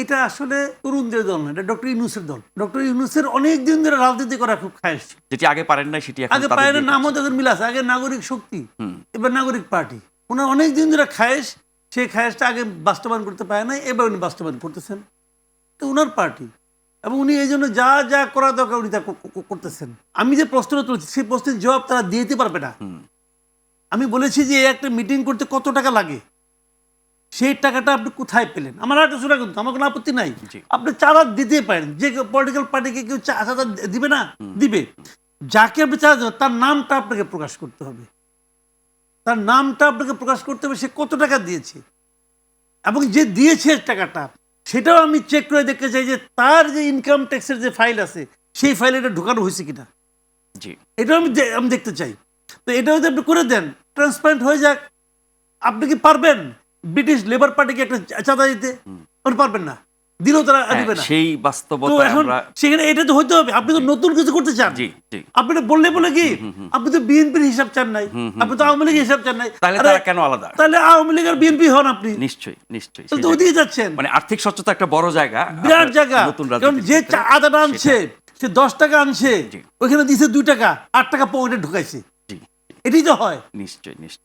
এটা আসলে তরুণদের দল না, এটা ডক্টর ইউনূসের দল। ডক্টর ইউনূসের অনেক দিন ধরে রাজনীতি করা খুব খায়েশ। যেটি আগে পারেন না সেটি এখন আগে তাদের পায়ের দিয়ে নামও করছে। তখন মিল আছে, আগে নাগরিক শক্তি, হুম। এবার নাগরিক পার্টি। ওনার অনেক দিন ধরে খায়েশ, সেই খায়েশটা আগে বাস্তবায়ন করতে পারে নাই, এবার উনি বাস্তবায়ন করতেছেন। তো ওনার পার্টি, এবং উনি এই জন্য যা যা করা দরকার উনি তা করতেছেন। আমি যে প্রশ্নটা তুলছি সেই প্রশ্নের জবাব তারা দিতে পারবে না। হুম। আমি বলেছি যে এই একটা মিটিং করতে কত টাকা লাগে, সেই টাকাটা আপনি কোথায় পেলেন? আমার একটা শোনা, কিন্তু আমার কোনো আপত্তি নাই, জি। আপনি চাঁদা দিতে পারেন। যে পলিটিক্যাল পার্টিকে কেউ চাঁদা দিবে না, দিবে। যাকে আপনি চাঁদা দেবেন তার নামটা আপনাকে প্রকাশ করতে হবে, তার নামটা আপনাকে প্রকাশ করতে হবে, সে কত টাকা দিয়েছে, এবং যে দিয়েছে টাকাটা সেটাও আমি চেক করে দেখতে চাই যে তার যে ইনকাম ট্যাক্সের যে ফাইল আছে সেই ফাইলে এটা ঢোকানো হয়েছে কিনা, জি। এটাও আমি দেখতে চাই। তো এটা যদি আপনি করে দেন, ট্রান্সপারেন্ট হয়ে যাক। আপনি কি পারবেন ব্রিটিশ লেবার পার্টিকে একটা চাঁদা দিতে? আপনি পারবেন না, দিলেও তারা দিবে না। সেই তো বাস্তবতা এখন আমরা সেখানে এটা তো হইতে হবে। আপনি তো নতুন কিছু করতে চান। জি জি। আপনি তো বললে কি আপনি তো বিএনপির হিসাব চান নাই, আপনি তো আওয়ামী লীগের হিসাব চান নাই। তাহলে আরে, তারা কেন আলাদা? তাহলে আওয়ামী লীগ আর বিএনপি হন আপনি, নিশ্চয়ই নিশ্চয়ই। তাহলে তো ওদিকে যাচ্ছেন। মানে আর্থিক স্বচ্ছতা একটা বড় জায়গা, বিরাট জায়গা। নতুন কারণ রাজনীতির যে ক্ষেত্রে আদাটা আনছে সে 10 টাকা আনছে, জি। ওইখানে দিছে 2 টাকা, 8 টাকা পকেটে ঢুকাইছে। জি। এটাই তো হয়। নিশ্চয়ই নিশ্চয়ই।